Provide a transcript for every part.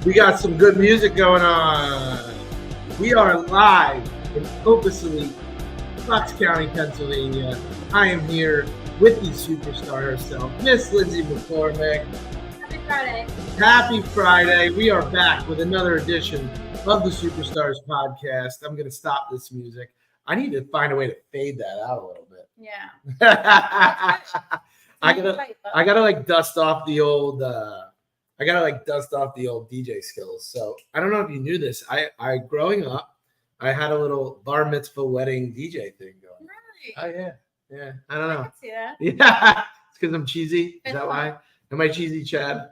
We got some good music going on. We are live in Opusily, Bucks County, Pennsylvania. I am here with the superstar herself, Miss Lindsay McCormick. Happy Friday. Happy Friday. We are back with another edition of the Superstars podcast. I'm going to stop this music. I need to find a way to fade that out a little bit. Yeah. I gotta like dust off the old DJ skills. So I don't know if you knew this. I growing up, I had a little bar mitzvah wedding DJ thing going. Really? Oh yeah. Yeah. I don't know. I can see that. Yeah. It's because I'm cheesy. Is that why? Am I cheesy, Chadd?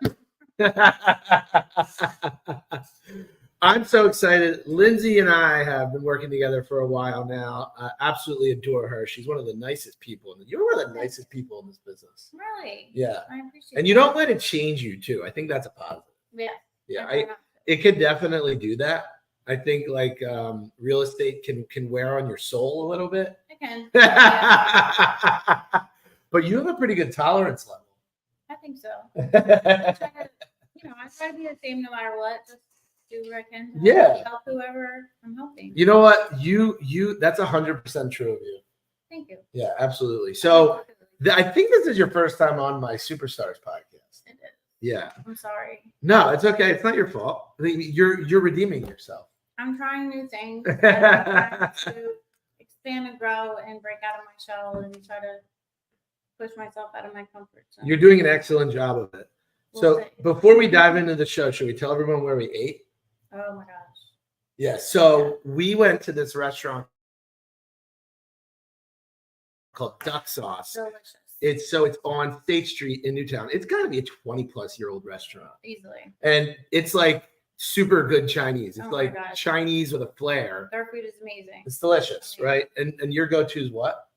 I'm so excited. Lindsay and I have been working together for a while now. I absolutely adore her. She's one of the nicest people. You're one of the nicest people in this business. Really? Yeah. I appreciate And you don't let it change you too. I think that's a positive. Yeah. Yeah. It could definitely do that. I think like real estate can wear on your soul a little bit. It can. Yeah. But you have a pretty good tolerance level. I think so. I try to be the same no matter what. Just do what I can. Yeah. Help whoever I'm helping. You know what? You that's 100% true of you. Thank you. Yeah, absolutely. So I think this is your first time on my Superstars podcast. It is. Yeah. I'm sorry. No, it's okay. It's not your fault. I think you're redeeming yourself. I'm trying new things. I'm trying to expand and grow and break out of my shell and try to push myself out of my comfort zone. You're doing an excellent job of it. So before we dive into the show, should we tell everyone where we ate? Oh my gosh. Yeah. So we went to this restaurant called Duck Sauce. Delicious. It's on State Street in Newtown. It's got to be a 20-plus-year-old restaurant. Easily. And it's like super good Chinese. It's like God. Chinese with a flair. Their food is amazing. It's delicious, right? And your go-to is what?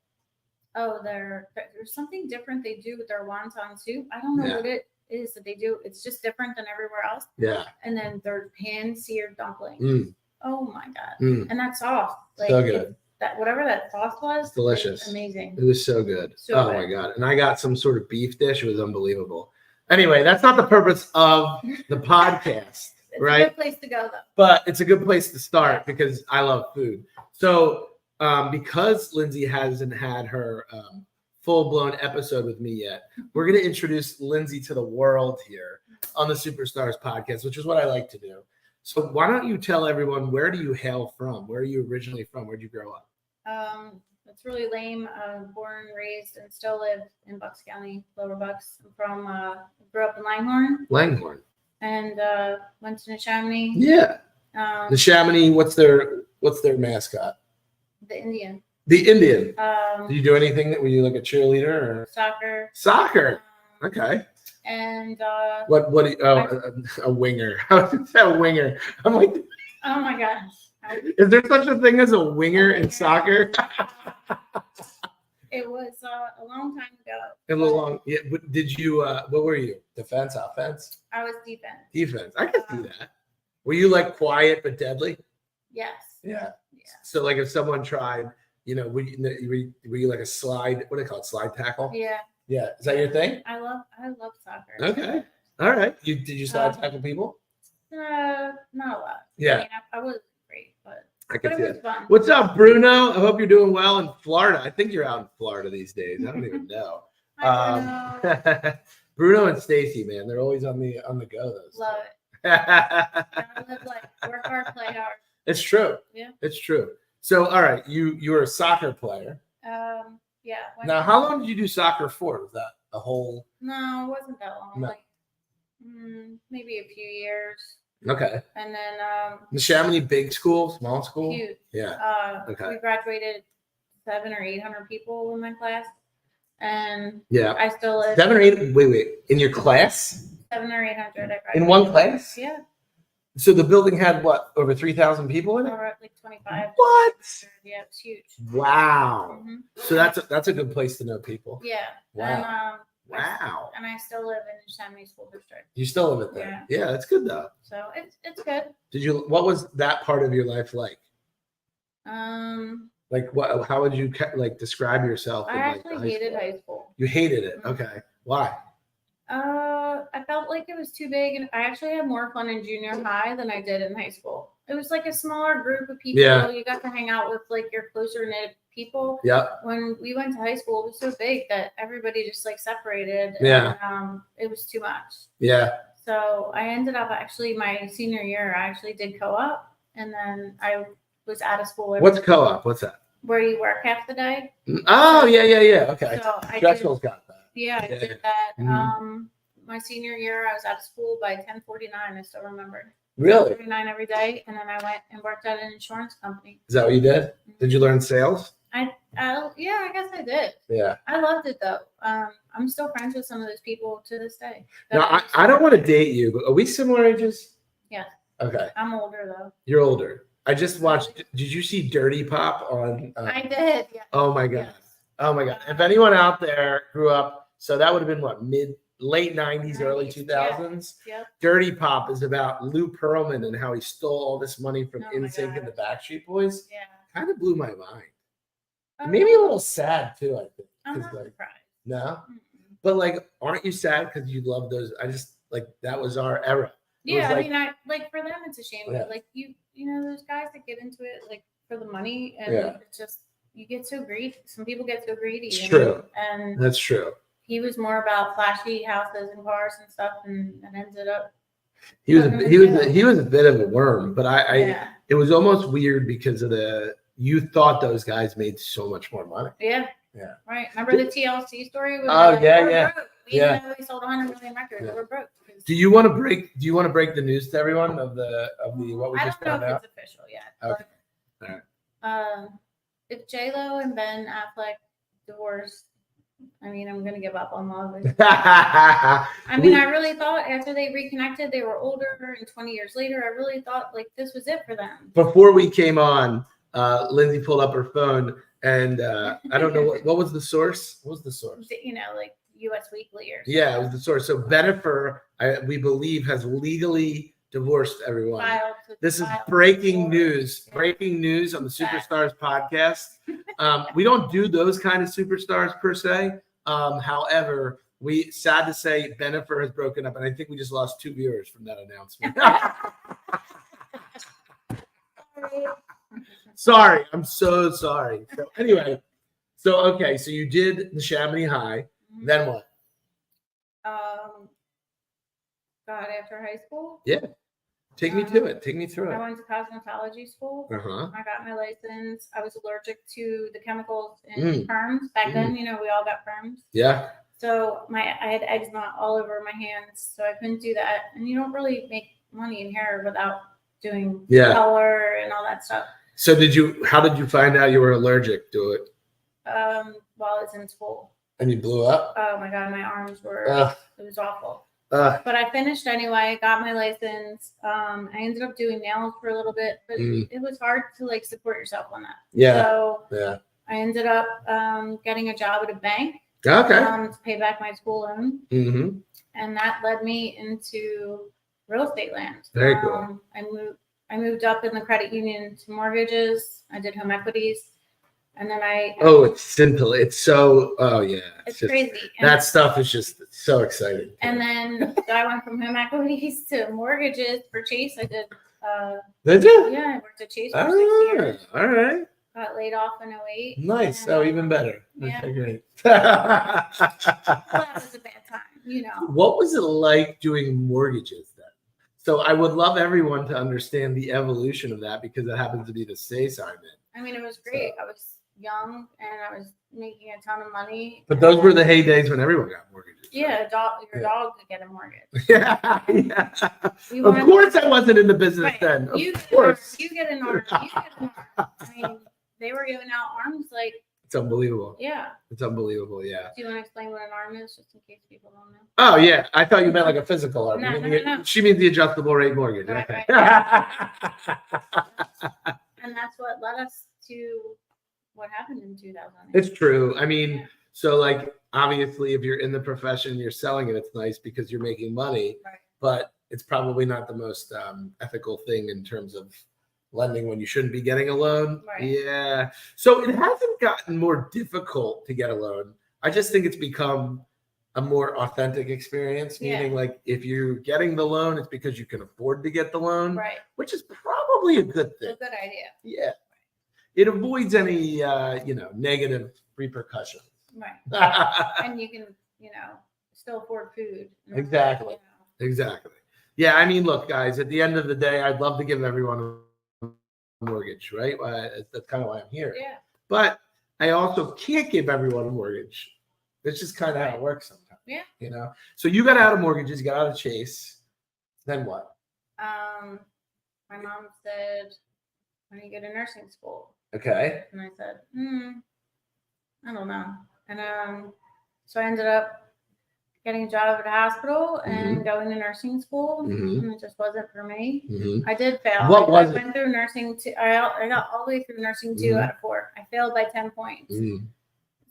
Oh, there's something different they do with their wonton soup. I don't know what it is that they do. It's just different than everywhere else. Yeah. And then their pan-seared dumplings. Oh my god. And that sauce, like so good. That whatever that sauce was, delicious, amazing. It was so good. So my god! And I got some sort of beef dish. It was unbelievable. Anyway, that's not the purpose of the podcast, it's right? a good place to go though. But it's a good place to start because I love food. So because Lindsay hasn't had her full-blown episode with me yet, we're going to introduce Lindsay to the world here on the Superstars podcast, which is what I like to do. So why don't you tell everyone, where do you hail from? Where are you originally from? Where did you grow up? It's really lame. Born, raised, and still live in Bucks County, Lower Bucks. I'm from grew up in Langhorne. Langhorne. And went to Neshaminy. Yeah. The Chamonix, what's their mascot? The Indian. The Indian. Did you do anything? Were you like a cheerleader or soccer? Soccer. Okay. And a winger. How is that a winger? I'm like, oh my gosh. Is there such a thing as a winger in soccer? It was a long time ago. A little long. Yeah. But did you? What were you? Defense, offense? I was defense. Defense. I could see that. Were you like quiet but deadly? Yes. Yeah. So like if someone tried, were you like a slide? What do they call it? Slide tackle? Yeah. Yeah. Is that your thing? I love soccer. Okay. All right. Did you slide tackle people? Not a lot. Yeah. I mean, I wasn't great, but it was fun. What's up, Bruno? I hope you're doing well in Florida. I think you're out in Florida these days. I don't even know. Hi, Bruno and Stacy, man, they're always on the go. Those love it. I live like work hard, play hard. It's true. Yeah. It's true. So, all right, you were a soccer player. Yeah. Now, how long did you do soccer for? Was that a whole? No, it wasn't that long. No. Like maybe a few years. Okay. And then the Chamonix big school, small school? Huge. Yeah. Okay. We graduated 700 or 800 people in my class. And yeah, I still live 7 or 8. Wait. In your class? 700 or 800. In one class? Yeah. So the building had what, over 3,000 people in it? Like 25. What? Yeah, it's huge. Wow. Mm-hmm. So that's a good place to know people. Yeah. Wow. And, and I still live in the Chamonix School District. You still live it there? Yeah, that's good though. So it's good. What was that part of your life like? Like what? How would you like describe yourself? I actually hated high school. You hated it? Okay. Why? I I felt like it was too big, and I actually had more fun in junior high than I did in high school. It was like a smaller group of people. Yeah. You got to hang out with like your closer knit people. Yep. When we went to high school, it was so big that everybody just like separated. Yeah. And, it was too much. Yeah. So I ended up actually my senior year, I actually did co-op, and then I was out of school. What's co-op? What's that? Where you work half the day. Oh, yeah. Okay. So I Drexel's got that. Yeah, I Yeah. did that. Mhm. My senior year, I was out of school by 10:49. I still remember. Really? 10:49 every day, and then I went and worked at an insurance company. Is that what you did? Did you learn sales? Yeah, I guess I did. Yeah. I loved it though. I'm still friends with some of those people to this day. Now, I don't want to date you, but are we similar ages? Yeah. Okay. I'm older though. You're older. I just watched. Did you see Dirty Pop on? I did. Yeah. Oh my god. Yes. Oh my god. If anyone out there grew up, so that would have been what, late 90s, early 2000s. Yep. Dirty Pop is about Lou Pearlman and how he stole all this money from Oh my NSYNC and the gosh. Backstreet Boys. Yeah. Kind of blew my mind. Maybe a little sad too, I think. I'm 'cause, not like, surprised. no, Mm-mm. but like, aren't you sad because you love those? I just like that was our era. Yeah, like- I mean, I like for them, it's a shame. Yeah. But like you know, those guys that get into it like for the money, and Yeah. it's just you get so greedy. Some people get so greedy. It's you true. know, and That's true. he was more about flashy houses and cars and stuff, and ended up. He was a bit of a worm, but Yeah, it was almost weird because of you thought those guys made so much more money. yeah, Yeah. right. Remember the TLC story? With Oh, yeah, we're yeah. broke. Yeah. Even though they sold 100 million records, Yeah. we're broke. Do you want to break the news to everyone of the what we I just don't know found if out? it's official yet. Okay. But, All if J-Lo and Ben Affleck divorce, I mean, I'm gonna give up on love. right. I mean, I really thought after they reconnected, they were older, and 20 years later, I really thought like this was it for them. Before we came on, Lindsay pulled up her phone, and I don't know what was the source. What was the source? You know, like U.S. Weekly or something. Yeah, it was the source. So Bennifer, we believe, has legally divorced everyone. This is breaking news. Breaking news on the Superstars podcast. We don't do those kind of superstars per se. However, sad to say, Bennifer has broken up, and I think we just lost 2 viewers from that announcement. Sorry, I'm so sorry. So anyway, okay, so you did the Chamonix High. Then what? God, after high school, Yeah. Take me to it. Take me through I it. went to cosmetology school. Uh-huh. I got my license. I was allergic to the chemicals in perms. Back Mm. then, you know, we all got perms. Yeah. So I had eczema all over my hands, so I couldn't do that. And you don't really make money in hair without doing color and all that stuff. So how did you find out you were allergic to it? While I was in school. And you blew up? Oh my God, my arms were, it was awful. But I finished anyway, got my license. I ended up doing nails for a little bit, but it was hard to like support yourself on that. Yeah. So I ended up getting a job at a bank. Okay. To pay back my school loan. Mm-hmm. And that led me into real estate land. Very cool. I moved up in the credit union to mortgages. I did home equities. And then it's simple. It's so, it's just crazy. That stuff is just so exciting. And then I went from home equities to mortgages for Chase. I did. Did you? Yeah, I worked at Chase for 6 years. All right. Got laid off in 2008. Nice. And, Even better. Yeah. Okay, great. Well, that was a bad time, you know. What was it like doing mortgages then? So I would love everyone to understand the evolution of that because it happens to be the state assignment. I mean, it was great. I was young and I was making a ton of money. But those were the heydays when everyone got mortgages. Yeah, right? your dog could get a mortgage. Yeah. Of course, I wasn't in the business then. Of course. You get an arm. I mean, they were giving out arms like. It's unbelievable. Yeah. It's unbelievable. Yeah. Do you want to explain what an arm is, just in case people don't know? Oh yeah, I thought you meant like a physical arm. No. She means the adjustable rate mortgage. Right, Okay. And that's what led us to what happened in 2008. It's true. I mean, so like obviously, if you're in the profession, you're selling it. It's nice because you're making money, Right. but it's probably not the most ethical thing in terms of lending when you shouldn't be getting a loan. Right. Yeah. So it hasn't gotten more difficult to get a loan. I just think it's become a more authentic experience, meaning like if you're getting the loan, it's because you can afford to get the loan, right? Which is probably a good thing. A good idea. Yeah, it avoids any negative repercussions. Right. And you can still afford food. Exactly. Exactly. Yeah, I mean, look, guys. At the end of the day, I'd love to give everyone a mortgage, right? That's kind of why I'm here. Yeah. But I also can't give everyone a mortgage. It's just kind of how it works sometimes. Yeah. So you got out of mortgages, you got out of Chase. Then what? My mom said, "When you go to nursing school." Okay. And I said, I don't know. And so I ended up getting a job at a hospital and going to nursing school, and it just wasn't for me. I did fail. What was it? I went through nursing. I got all the way through nursing 2 out of 4. I failed by 10 points.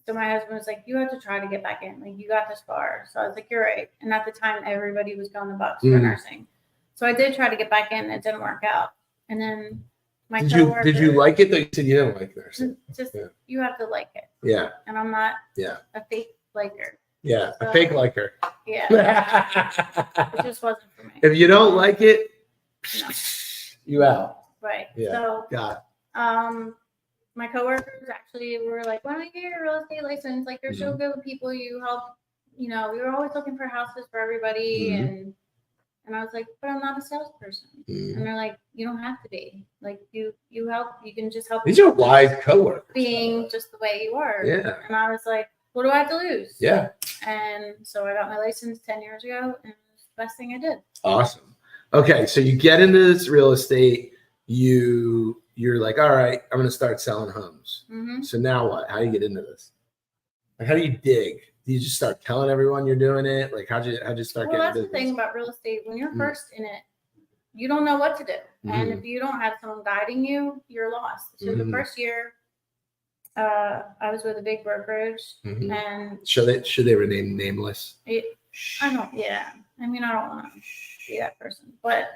So my husband was like, "You have to try to get back in. Like, you got this far." So I was like, "You're right." And at the time, everybody was going the bucks for nursing. So I did try to get back in. It didn't work out. And then my coworker, did you like it? Though you said you didn't like nursing. You have to like it. Yeah. And I'm not a fake liker. Yeah, so, a fake liker. Yeah. It just wasn't for me. If you don't like it, you out. Right. Yeah. So got my coworkers actually were like, "Why don't you get your real estate license? Like, you're so good with people. You help. We were always looking for houses for everybody." And I was like, "But I'm not a salesperson." And they're like, "You don't have to be. Like, you help. You can just help." These are wise coworkers. Being just the way you are. Yeah. And I was like, "What do I have to lose?" Yeah. And so I got my license 10 years ago, and it was the best thing I did. Awesome. Okay, so you get into this real estate. You're like, all right, I'm going to start selling homes. So now what? How do you get into this? Like, how do you dig? Do you just start telling everyone you're doing it? Like, how'd you start getting that's business? The thing about real estate. When you're first in it, you don't know what to do. And if you don't have someone guiding you, you're lost. So the first year, I was with a big brokerage, and should they remain nameless? I don't want to be that person, but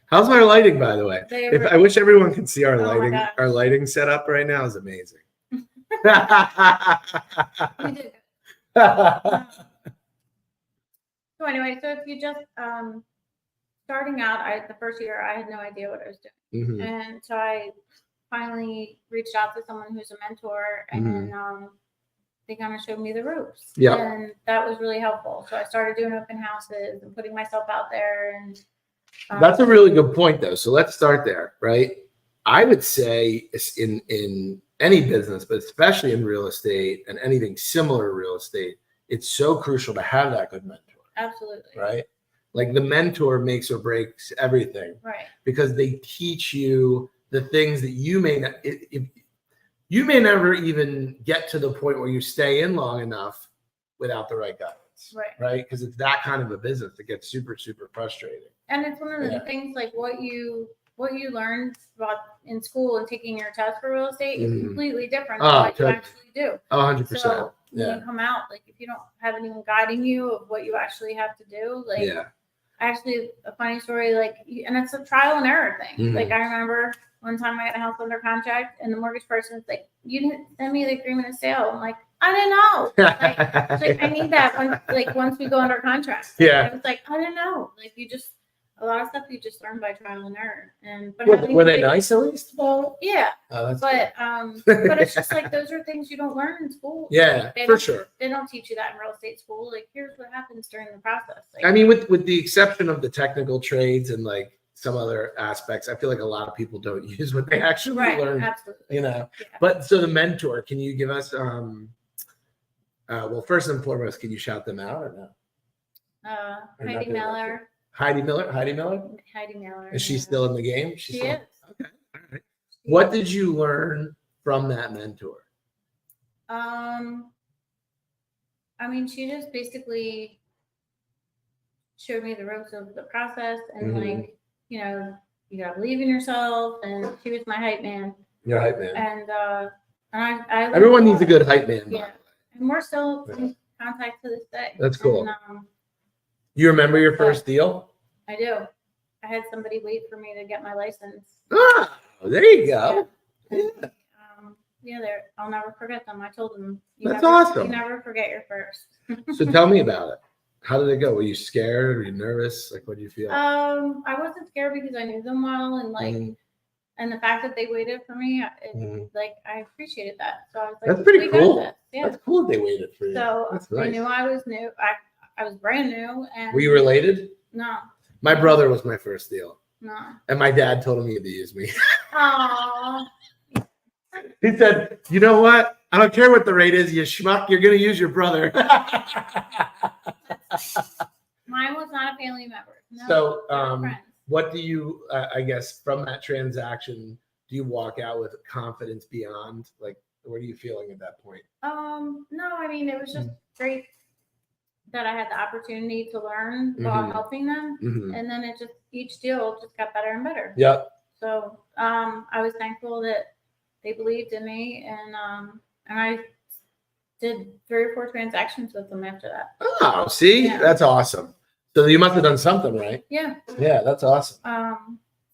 how's my lighting, by the way? I wish everyone could see our lighting. Our lighting setup right now is amazing. We did. So anyway, so if you just starting out, the first year I had no idea what I was doing, and so I finally reached out to someone who's a mentor, and they kind of showed me the ropes. Yeah, and that was really helpful. So I started doing open houses and putting myself out there, and that's a really good point, though. So let's start there, right? I would say in any business, but especially in real estate and anything similar to real estate, it's so crucial to have that good mentor. Absolutely. Right? Like, the mentor makes or breaks everything. Right. Because they teach you the things that you may not, you may never even get to the point where you stay in long enough without the right guidance. Right. Right? Because it's that kind of a business that gets super, super frustrating. And it's one of the things, like what you learned about in school and taking your test for real estate is completely different than what you actually do. 100%. So when you come out, like, if you don't have anyone guiding you of what you actually have to do, like, actually, a funny story, like, and it's a trial and error thing. Like, I remember one time I had a house under contract, and the mortgage person was like, "You didn't send me the agreement of sale." I'm like, "I didn't know." Like, I need that once we go under contract. Like, I was like, "I didn't know." Like, a lot of stuff you just learn by trial and error. And were they nice at least about it? Yeah. Oh, but it's just like, those are things you don't learn in school. Yeah, for sure. They don't teach you that in real estate school. Like, here's what happens during the process. Like, I mean, with the exception of the technical trades and like some other aspects, I feel like a lot of people don't use what they actually learn. Absolutely. But so the mentor, can you give us well, first and foremost, can you shout them out or no? Heidi Miller. Heidi Miller. Is she still in the game? She is. Okay. All right. What did you learn from that mentor? I mean, she just basically showed me the ropes of the process, and like, you gotta believe in yourself. And she was my hype man. Your hype man. And I everyone needs a good hype man. Yeah. And we're still in contact to this day. That's cool. And, you remember your first deal? I do. I had somebody wait for me to get my license. Ah, there you go. Yeah, I'll never forget them. I told them. That's awesome. You never forget your first. So tell me about it. How did it go? Were you scared? Were you nervous? Like, what do you feel? I wasn't scared because I knew them well, and like, and the fact that they waited for me, like, I appreciated that. So I was like, that's pretty cool. Yeah. That's cool that they waited for you. So that's nice. They knew I was new. I was brand new. And were you related? No. My brother was my first deal. No. And my dad told him he had to use me. Aww. He said, you know what? I don't care what the rate is, you schmuck. You're going to use your brother. Mine was not a family member. No, so what do you, I guess, from that transaction, do you walk out with confidence beyond? Like, what are you feeling at that point? No, I mean, it was just great that I had the opportunity to learn while helping them. And then it just, each deal just got better and better. Yep. So I was thankful that they believed in me, and I did 3 or 4 transactions with them after that. Oh, see, that's awesome. So you must have done something right. Yeah. Yeah, that's awesome.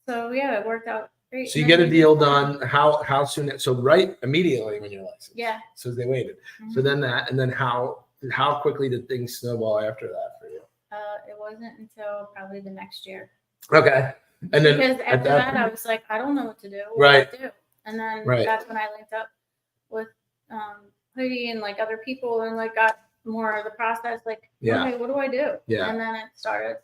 So yeah, it worked out great. So you get a deal done. How soon? So right immediately when you're licensed. Yeah. So they waited. So then that, and then how quickly did things snowball after that for you? It wasn't until probably the next year. Okay. And then because after that, I was like, I don't know what to do. Right. What do I do? And then that's when I linked up with Hoodie and like other people, and like got more of the process. Like, okay, what do I do? Yeah. And then it started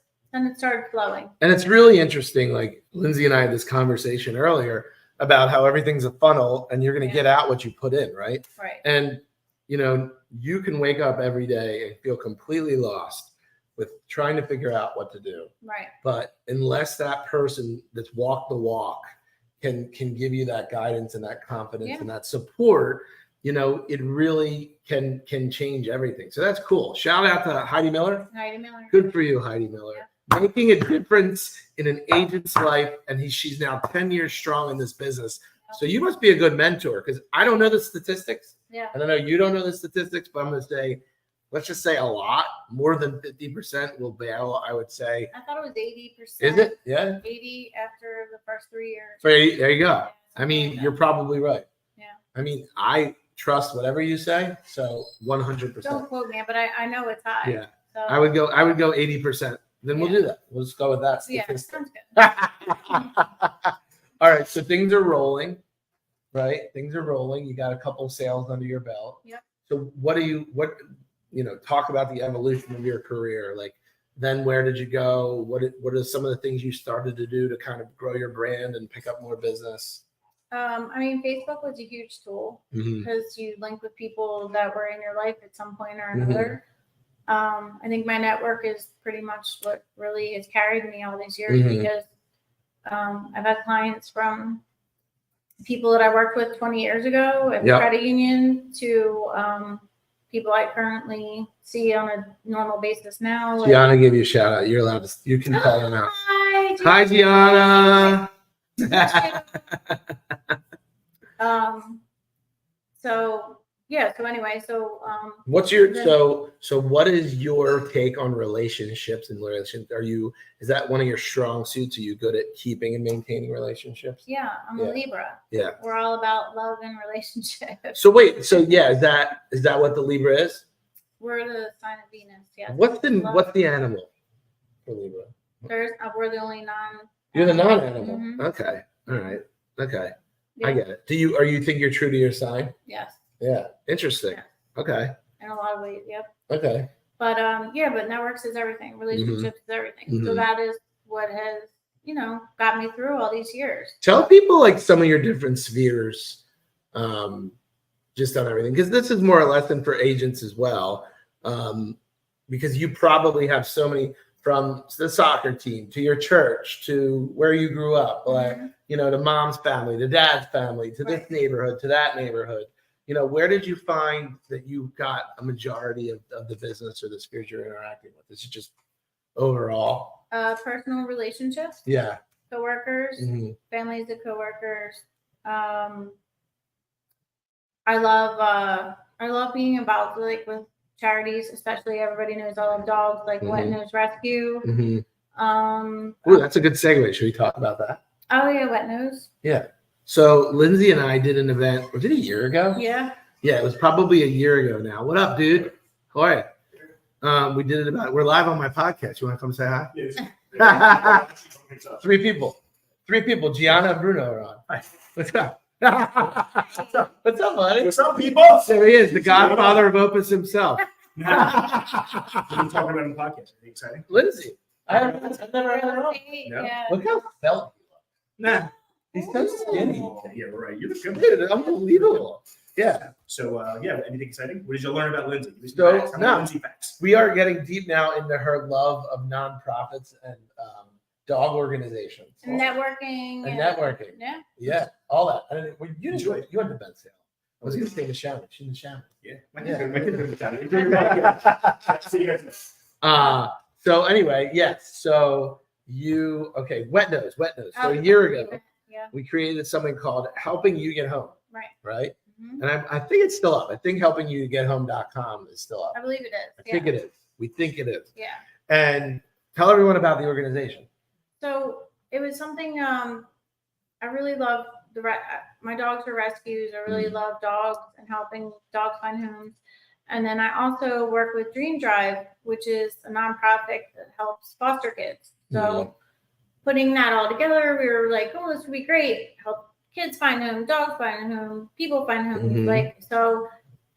flowing. And it's really interesting. Like Lindsay and I had this conversation earlier about how everything's a funnel, and you're going to get out what you put in, right? Right. And you know, you can wake up every day and feel completely lost with trying to figure out what to do. Right. But unless that person that's walked the walk can give you that guidance and that confidence and that support, you know, it really can change everything. So that's cool. Shout out to Heidi Miller. Heidi Miller. Good for you, Heidi Miller. Yeah. Making a difference in an agent's life, and she's now 10 years strong in this business. So you must be a good mentor, because I don't know the statistics. Yeah. And I know you don't know the statistics, but I'm going to say, let's just say a lot, more than 50% will bail, I would say. I thought it was 80%. Is it? Yeah. 80 after the first 3 years. There you go. I mean, you're probably right. Yeah. I mean, I trust whatever you say. So 100%. Don't quote me, but I know it's high. Yeah. So. I would go 80%. Then we'll do that. We'll just go with that statistic. Yeah, sounds good. All right. So things are rolling, right? Things are rolling. You got a couple sales under your belt. Yep. So talk about the evolution of your career. Like, then where did you go? What are some of the things you started to do to kind of grow your brand and pick up more business? I mean, Facebook was a huge tool because you link with people that were in your life at some point or another. I think my network is pretty much what really has carried me all these years, because I've had clients from people that I worked with 20 years ago at the credit union to people I currently see on a normal basis now. Gianna gave you a shout out. You're allowed to. You can call them out. Hi, Gianna. So anyway, what's your so what is your take on relationships and relations? Is that one of your strong suits? Are you good at keeping and maintaining relationships? Yeah, I'm a Libra. Yeah. We're all about love and relationships. So wait, is that what the Libra is? We're the sign of Venus, yes. What's the animal for Libra? We're the only non. You're the non-animal. Okay. All right. Okay. Yeah. I get it. Do you think you're true to your sign? Yes. Yeah. Interesting. Yeah. Okay. In a lot of ways, yep. Okay. But but networks is everything. Relationships is everything. So that is what has, got me through all these years. Tell people like some of your different spheres, just on everything, because this is more a lesson for agents as well. Because you probably have so many, from the soccer team to your church to where you grew up, like, to mom's family, to dad's family, to this neighborhood, to that neighborhood. Where did you find that you got a majority of the business or the spheres you're interacting with? Is it just overall? Personal relationships. Yeah. Coworkers, families of coworkers. I love being involved with charities, especially everybody knows I love dogs, like Wet Nose Rescue. Ooh, that's a good segue. Should we talk about that? Oh yeah, Wet Nose. Yeah. So Lindsay and I did an event. Was it a year ago? Yeah. Yeah, it was probably a year ago now. What up, dude? How are you? We did it about. We're live on my podcast. You want to come say hi? Yeah. Three people. Gianna and Bruno are on. Hi. What's up? What's up? What's up, buddy? What's up, people? There he is, the godfather of Opus himself. What are you talking about on the podcast? Anything exciting? Lindsay. I've never heard her on. No? Yeah. Look how felt he looks. Nah. He's so skinny. Yeah, we're right. You look good. Dude, unbelievable. Yeah. So, anything exciting? What did you learn about Lindsay? Give me some So, facts. How no. about Lindsay facts? We are getting deep now into her love of nonprofits and dog organizations. And networking. And networking. Yeah. Yeah, all that. I didn't, well, you Enjoy. went to Ben Sale. I was going to take a shower. She's in the shower. Yeah. My Yeah. kid's going to be down. See you guys. So anyway, yes. So wet nose. So a year ago, Yeah. we created something called Helping You Get Home, Right. right? Mhm. And I think it's still up. I think helpingyougetHome.com is still up. I believe it is. I think it is. We think it is. Yeah. And tell everyone about the organization. So it was something I really love. My dogs are rescues. I really love dogs and helping dogs find homes. And then I also work with Dream Drive, which is a nonprofit that helps foster kids. So putting that all together, we were like, oh, this would be great. Help kids find homes, dogs find homes, people find homes. Mhm. Like, so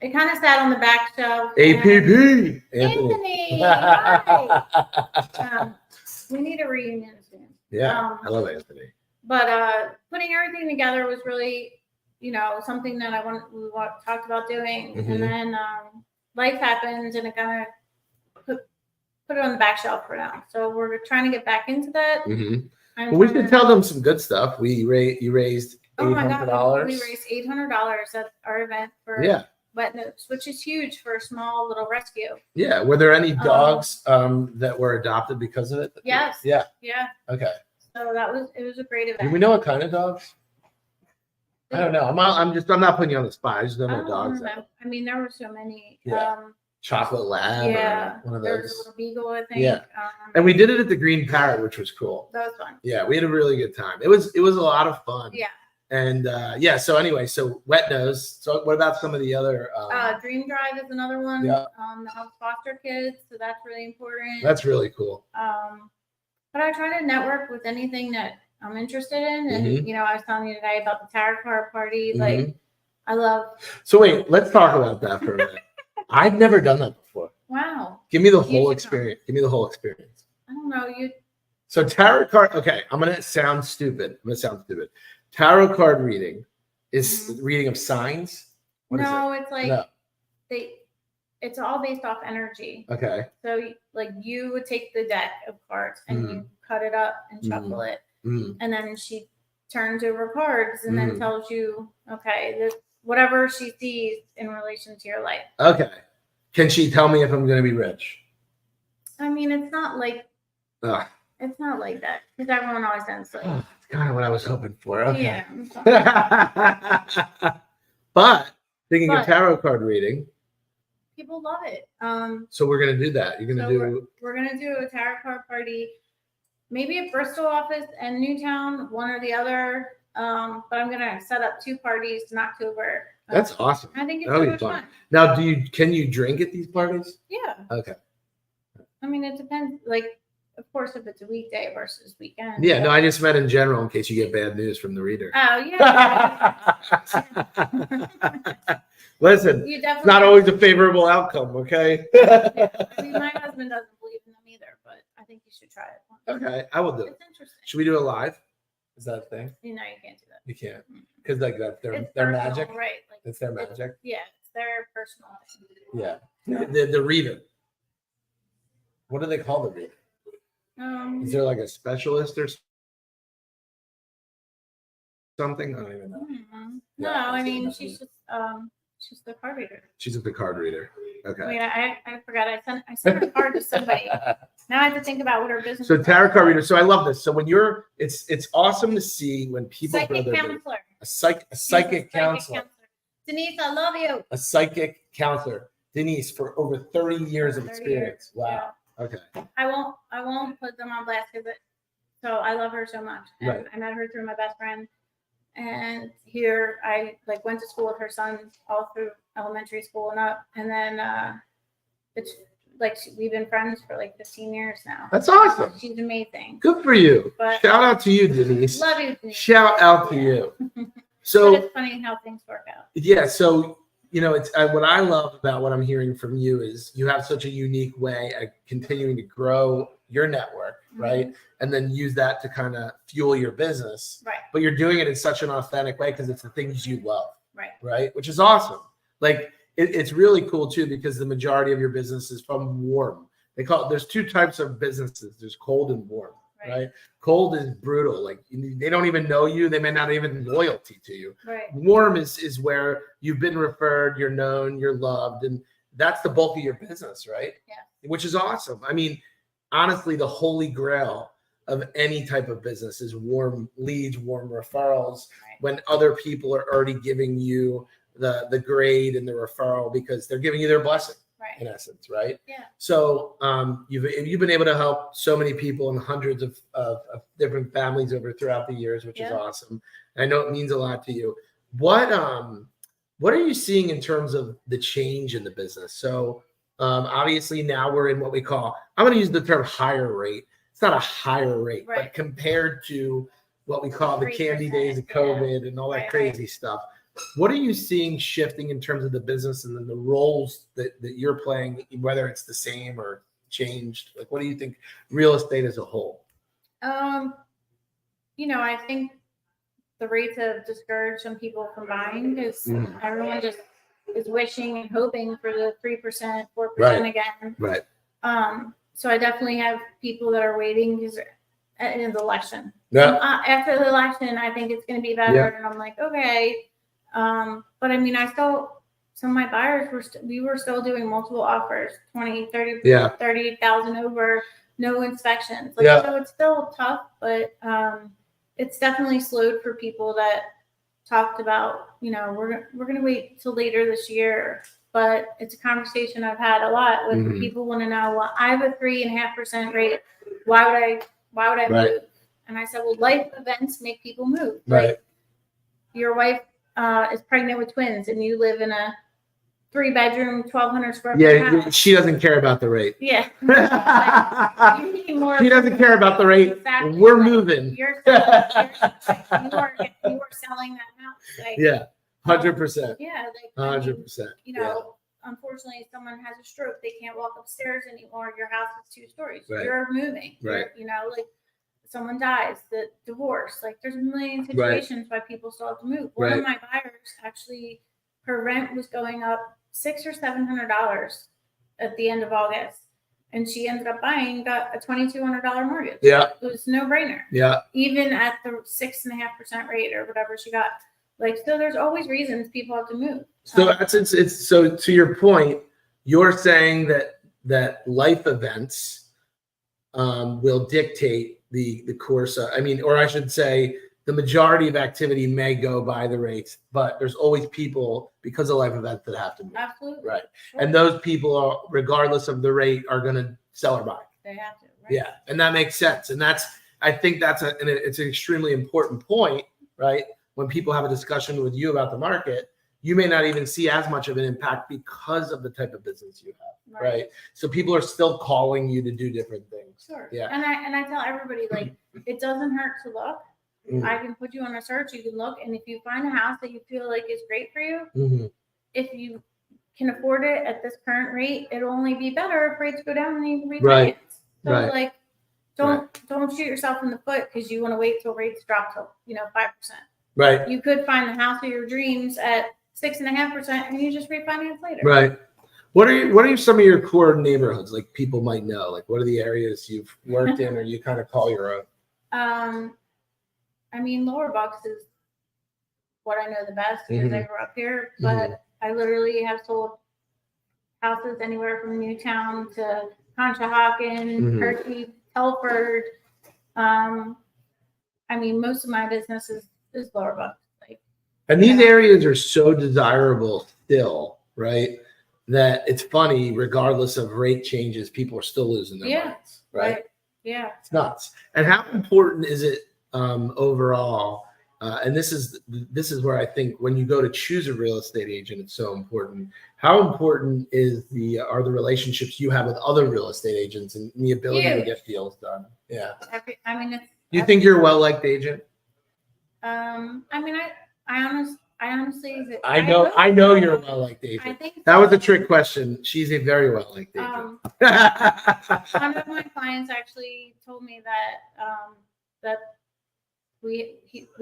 it kind of sat on the back shelf. APP. Anthony. Hi. We need a reunion soon. Yeah, I love Anthony. But putting everything together was really, something that we talked about doing. Mhm. And then life happens and it kind of put it on the back shelf for now. So we're trying to get back into that. Mm-hmm. I'm Well, we trying should to- tell them some good stuff. You raised Oh my $800. God, we raised $800 at our event for Yeah. wet nose, which is huge for a small little rescue. Yeah. Were there any dogs that were adopted because of it? Yes. Yeah. Yeah. Okay. So it was a great event. Do we know what kind of dogs? I don't know. I'm not putting you on the spot. I just don't know I what don't dogs. remember. Are. I mean, there were so many. Yeah. Chocolate lab. Yeah. Or one of There was a those. little beagle, I think. Yeah. And we did it at the Green Parrot, which was cool. That was fun. Yeah, we had a really good time. It was a lot of fun. Yeah. And so anyway, so wet nose. So what about some of the other? Dream Drive is another one. Yeah. That helps foster kids, so that's really important. That's really cool. But I try to network with anything that I'm interested in, and Mhm. I was telling you today about the tarot card party. Mhm. Like, I love. So wait, let's talk about that for a minute. I've never done that before. Wow. Give me the You whole should experience. Give me the whole experience. I don't know you. So tarot card. Okay, I'm gonna sound stupid. Tarot card reading is reading of signs. What is No, it's like No. It's all based off energy. it? Okay. So, like, you would take the deck of cards and you cut it up and shuffle it, Mm. and then she turns over cards and then Mm. tells you, okay, this whatever she sees in relation to your life. Okay. Can she tell me if I'm gonna be rich? I mean, it's not like Ugh. it's not like that because everyone always ends like, Oh, that's kind of what I was hoping for. Okay. yeah. I'm sorry. But thinking of But- tarot card reading, People love it. so we're gonna do that. You're gonna So do we're gonna do a tarot card party, maybe at Bristol office and Newtown, one or the other. But I'm gonna set up 2 parties in October. that's awesome. I think it's That'll so be much fun. fun. Now, can you drink at these parties? Yeah. Okay. I mean, it depends. Like, of course, if it's a weekday versus weekend. Yeah, no, I just meant in general in case you get bad news from the reader. Oh yeah. Listen, You it's definitely. not always a favorable outcome, okay? I mean, my husband doesn't believe in them either, but I think you should try it. Okay, I will do it. It's interesting. Should we do it live? Is that a thing? You can't do that. You can't. Because like that, their It's their personal, magic. right? Like, It's their it's- magic. Yeah, it's their personal thing. Yeah. The reader. What do they call the reader? Is there like a specialist or something? I don't even know. No, Yeah, I it's mean, not she's just the card reader. She's the card reader. I Okay. mean, I forgot I sent a card to somebody. Now I have to think about what her business. So is. tarot card reader. So I love this. So when it's awesome to see when people Psychic throw their counselor. a psychic counselor. Denise, I love you. A psychic counselor. Denise for over 30 years of 30 experience. years, Wow. Okay. I won't put them on blast because so I love her so much. And Right. I met her through my best friend. And here I like went to school with her son all through elementary school and up. And then it's like we've been friends for like 15 years now. That's awesome. She's amazing. Good for you. But shout out to you, Denise. Love you, Denise. Shout out to you. But So it's funny how things work out. yeah, so it's what I love about what I'm hearing from you is you have such a unique way of continuing to grow your network, right? And then use that to kind of fuel your business. Right. But you're doing it in such an authentic way because it's the things you love. Right. Which is awesome. Like it's really cool too because the majority of your business is from warm. There's two types of businesses. There's cold and warm, right? Cold is brutal. Like they don't even know you. They may not even loyalty to you. Right. Warm is where you've been referred, you're known, you're loved, and that's the bulk of your business, right? Yeah. Which is awesome. I mean, honestly, the holy grail of any type of business is warm leads, warm referrals. Right. When other people are already giving you the grade and the referral because they're giving you their blessing, Right. in essence, right? Yeah. So you've been able to help so many people and hundreds of different families throughout the years, which is awesome. And I know it means a lot to you. What are you seeing in terms of the change in the business? So obviously now we're in what we call, I'm going to use the term higher rate. It's not a higher rate, but compared to what we call the candy days of COVID and all that crazy stuff. What are you seeing shifting in terms of the business and then the roles that you're playing, whether it's the same or changed? Like, what do you think real estate as a whole? I think the rates have discouraged some people from buying because everyone just is wishing and hoping for the 3%, 4% again. Right. So I definitely have people that are waiting because in the election. Yeah. After the election, I think it's going to be better. And I'm like, okay. But I mean, some of my buyers we were still doing multiple offers, 20, 30, 30,000 over, no inspections. So it's still tough, but it's definitely slowed for people that talked about, we're going to wait till later this year. But it's a conversation I've had a lot with people want to know, well, I have a 3.5% rate. Why would I move? And I said, well, life events make people move. Right. Like your wife is pregnant with twins and you live in a 3-bedroom, 1,200 square foot house. She doesn't care about the rate. Yeah. You need more. She doesn't care about the rate. Exactly. We're moving. You are selling that house. 100%. Yeah. 100%. Unfortunately, someone has a stroke. They can't walk upstairs anymore. Your house is 2 stories. Right. You're moving. Right. Someone dies, the divorce. There's a million situations why people still have to move. One of my buyers actually, her rent was going up $600 or $700 at the end of August, and she ended up got a $2,200 mortgage. Yeah. It was no brainer. Yeah. Even at the 6.5% rate or whatever she got. So there's always reasons people have to move. So it's so to your point, you're saying that life events will dictate the course. Or I should say, the majority of activity may go by the rates, but there's always people because of life events that have to move. Absolutely. Right. Sure. And those people are, regardless of the rate, are going to sell or buy. They have to. Right? Yeah, and that makes sense. And I think it's an extremely important point, right? When people have a discussion with you about the market, you may not even see as much of an impact because of the type of business you have, right? So people are still calling you to do different things. Sure. Yeah. And I tell everybody, it doesn't hurt to look. I can put you on a search, you can look, and if you find a house that you feel like is great for you, if you can afford it at this current rate, it'll only be better if rates go down and you can refinance. So don't shoot yourself in the foot because you want to wait till rates drop to 5%. Right. You could find the house of your dreams at 6.5%, and you just refinance later. Right. What are some of your core neighborhoods like people might know? Like, what are the areas you've worked in or you kind of call your own? Lower Bucks is what I know the best because I grew up here, but I literally have sold houses anywhere from Newtown to Conshohocken, Hershey, Telford. Most of my business is Lower Bucks. And these areas are so desirable still, right? That it's funny, regardless of rate changes, people are still losing their minds, right? Yeah. It's nuts. And how important is it overall And this is where I think when you go to choose a real estate agent, it's so important. How important are the relationships you have with other real estate agents and the ability to get deals done? Yeah. Do you think you're a well-liked agent? I honestly, I know you're a well-liked agent. I think that was a trick question. She's a very well-liked agent. One of my clients actually told me that we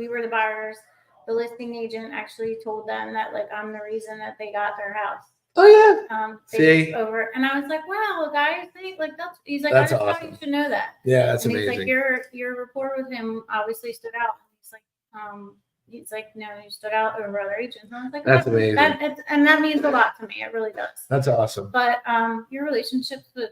were the buyers. The listing agent actually told them that like I'm the reason that they got their house. Oh yeah. See over, and I was like, wow, guys, he's like, that's I just awesome. thought you should know that. Yeah, that's and amazing. He's like, your rapport with him obviously stood out. He's like, no, you stood out over other agents. And I was like, that's amazing. And that means a lot to me. It really does. That's awesome. But your relationships with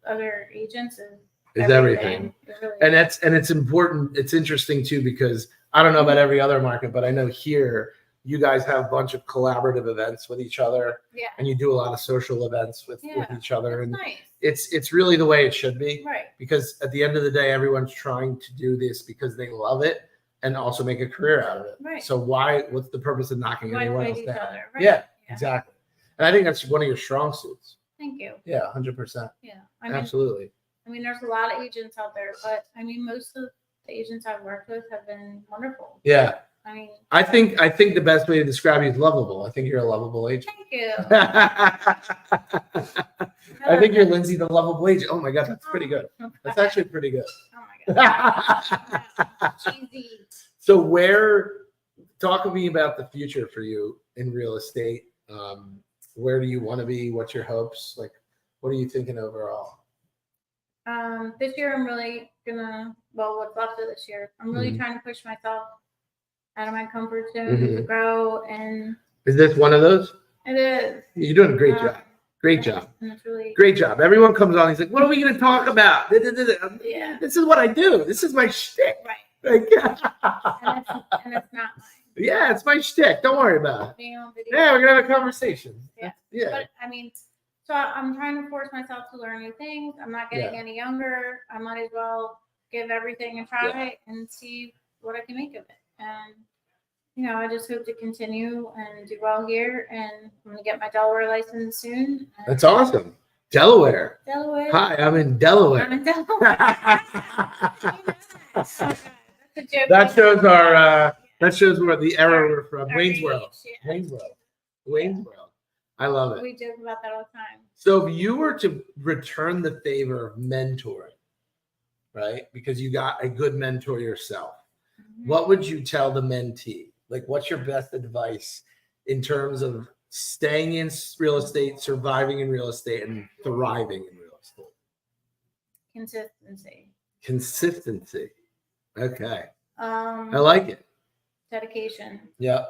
other agents is everything. Really and it's important. It's interesting too, because I don't know about every other market, but I know here you guys have a bunch of collaborative events with each other. Yeah. And you do a lot of social events with each other. And nice. It's really the way it should be. Right. Because at the end of the day, everyone's trying to do this because they love it and also make a career out of it. Right. So what's the purpose of knocking anyone else down? Right? Yeah, exactly. And I think that's one of your strong suits. Thank you. Yeah, 100%. Yeah. Absolutely. I mean, there's a lot of agents out there, but I mean, most of the agents I've worked with have been wonderful. Yeah. I mean, I think the best way to describe you is lovable. I think you're a lovable agent. Thank you. I think you're Lindsay, the lovable agent. Oh my God, that's pretty good. That's actually pretty good. Oh my God. Cheesy. So talk to me about the future for you in real estate. Where do you want to be? What's your hopes? Like, what are you thinking overall? This year I'm really what's left of this year, I'm really trying to push myself out of my comfort zone to grow. And is this one of those? It is. You're doing a great job. Great job. And it's really great job. Everyone comes on. He's like, what are we going to talk about? Yeah. This is what I do. This is my shtick. Right. Like, and it's not mine. Yeah, it's my shtick. Don't worry about it. Being on video. Yeah, we're going to have a conversation. Yeah. Yeah. But I mean, so I'm trying to force myself to learn new things. I'm not getting any younger. I might as well give everything a try and see what I can make of it. And, I just hope to continue and do well here. And I'm going to get my Delaware license soon. That's awesome. Delaware. Hi, I'm in Delaware. I'm in Delaware. That shows where the era we're from. Waynesboro. I love it. We joke about that all the time. So if you were to return the favor of mentoring, right? Because you got a good mentor yourself, what would you tell the mentee? Like, what's your best advice in terms of staying in real estate, surviving in real estate, and thriving in real estate? Consistency. Okay. I like it. Dedication. Yeah.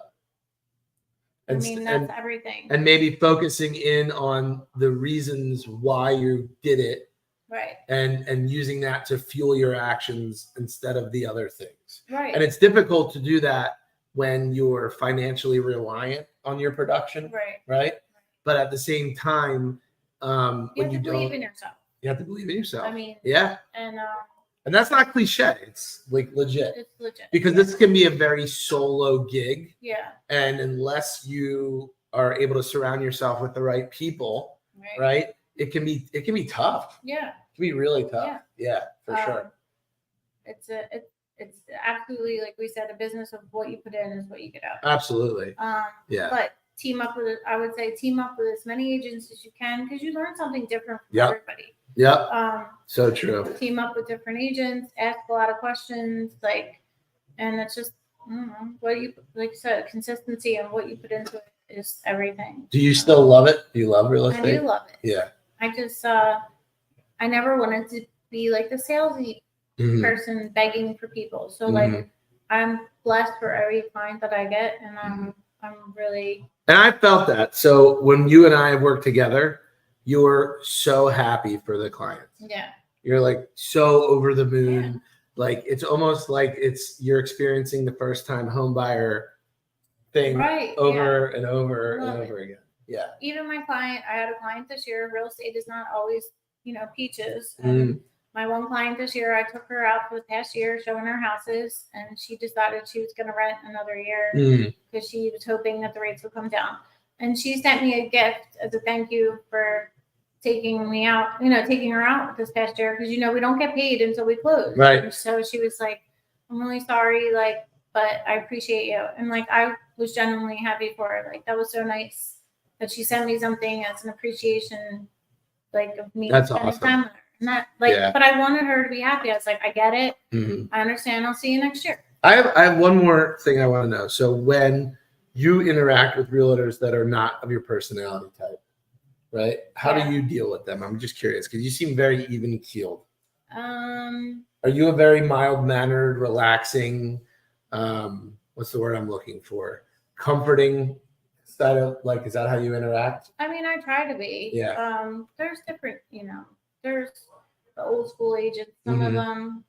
I mean, that's everything. And maybe focusing in on the reasons why you did it. Right. And using that to fuel your actions instead of the other things. Right. And it's difficult to do that when you're financially reliant on your production. Right. But at the same time, when you believe in yourself. You have to believe in yourself. I mean, yeah. And that's not cliche. It's like legit. It's legit. Because this can be a very solo gig. Yeah. And unless you are able to surround yourself with the right people, right? It can be tough. Yeah. It can be really tough. Yeah, for sure. It's absolutely, like we said, a business of what you put in is what you get out. Absolutely. Yeah. But I would say team up with as many agents as you can, because you learn something different from everybody. Yep. So true. Team up with different agents, ask a lot of questions, and it's just, what you, like you said, consistency and what you put into it is everything. Do you still love it? Do you love real estate? I do love it. Yeah. I just, I never wanted to be like the salesy person begging for people. So I'm blessed for every client that I get, and I'm really. And I felt that. So when you and I have worked together, you were so happy for the clients. Yeah. You're like so over the moon. Yeah. Like it's almost like you're experiencing the first time home buyer thing over and over and over again. Yeah. Even I had a client this year. Real estate is not always, peaches. And my one client this year, I took her out for the past year showing her houses, and she decided she was going to rent another year because she was hoping that the rates would come down. And she sent me a gift as a thank you for taking me out, taking her out this past year because, we don't get paid until we close. Right. And so she was like, I'm really sorry, but I appreciate you. And I was genuinely happy for her. That was so nice that she sent me something as an appreciation, of me. That's spending awesome. time with her. And that, but I wanted her to be happy. I was like, I get it. I understand. I'll see you next year. I have one more thing I want to know. So when you interact with realtors that are not of your personality type, right? How do you deal with them? I'm just curious because you seem very even keeled. Are you a very mild-mannered, relaxing, what's the word I'm looking for? Comforting style? Is that how you interact? I mean, I try to be. Yeah. There's different, there's the old school agents, some of them,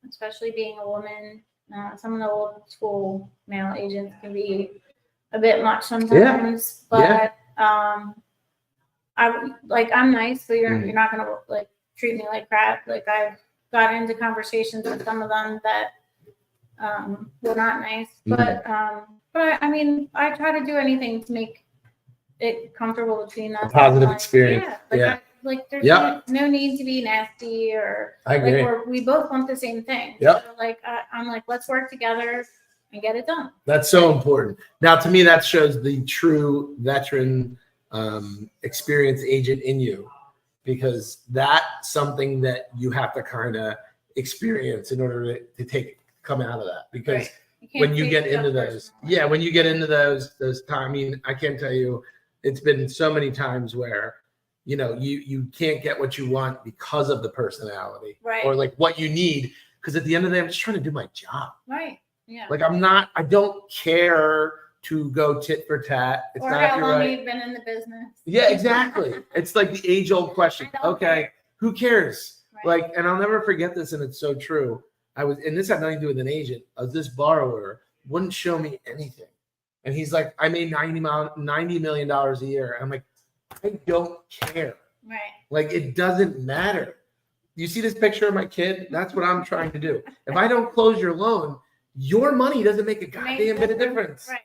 especially being a woman, some of the old school male agents can be a bit much sometimes. But I'm nice, but you're not gonna treat me like crap. I've got into conversations with some of them that were not nice. But I mean, I try to do anything to make it comfortable between us. A positive experience. There's no need to be nasty or I agree. We both want the same thing. Yep. So I'm let's work together and get it done. That's so important. Now, to me, that shows the true veteran experienced agent in you, because that's something that you have to kind of experience in order to come out of that. Because when you get into those, when you get into those times, I mean, I can't tell you, it's been so many times where you can't get what you want because of the personality, or what you need. Because at the end of the day, I'm just trying to do my job. Right. Yeah. I don't care to go tit for tat. It's or not how long you've been in the business. Yeah, exactly. It's the age old question. Okay, who cares? Right. And I'll never forget this, and it's so true. And this had nothing to do with an agent. This borrower wouldn't show me anything. And he's like, I made $90 million a year. I'm like, I don't care. Right. It doesn't matter. You see this picture of my kid? That's what I'm trying to do. If I don't close your loan, your money doesn't make a goddamn bit of difference. Right.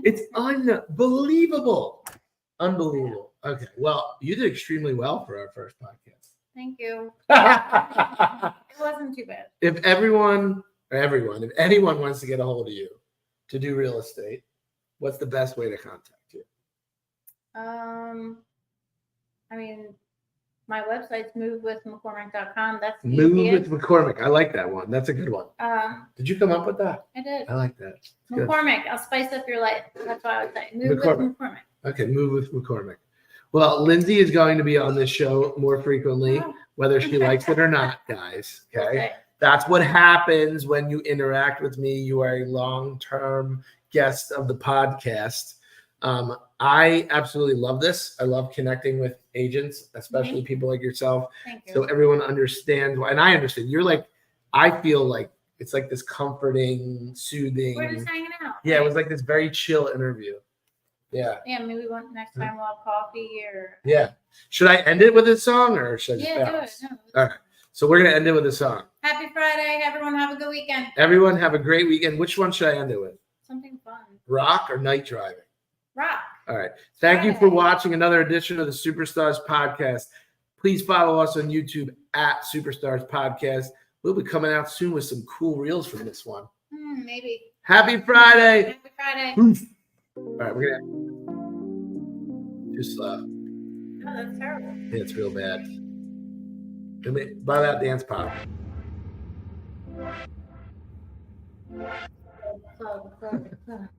It's unbelievable. Unbelievable. Okay. Well, you did extremely well for our first podcast. Thank you. It wasn't too bad. If anyone wants to get a hold of you to do real estate, what's the best way to contact you? I mean, my website's movewithmccormick.com. That's the Move easiest. with McCormick. I like that one. That's a good one. Did you come up with that? I did. I like that. It's good. McCormick. I'll spice up your life. That's what I would say. Move with McCormick. Okay, Move with McCormick. Well, Lindsay is going to be on this show more frequently, whether she likes it or not, guys. Okay? That's what happens when you interact with me. You are a long-term guest of the podcast. I absolutely love this. I love connecting with agents, especially people like yourself. Thank you. So everyone understands why, and I understand. I feel like it's this comforting, soothing. We're just hanging out. Yeah, it was this very chill interview. Yeah. Yeah, maybe next time we'll have coffee or. Yeah. Should I end it with a song or should I just bounce? Do it. All right. So we're going to end it with a song. Happy Friday. Everyone have a good weekend. Everyone have a great weekend. Which one should I end it with? Something fun. Rock or night driving? Rock. All right. Thank you for watching another edition of the Superstars Podcast. Please follow us on YouTube at Superstars Podcast. We'll be coming out soon with some cool reels from this one. Maybe. Happy Friday. Happy Friday. All right. We're going to too slow. Oh, that's terrible. Yeah, it's real bad. Buy that dance pop. So.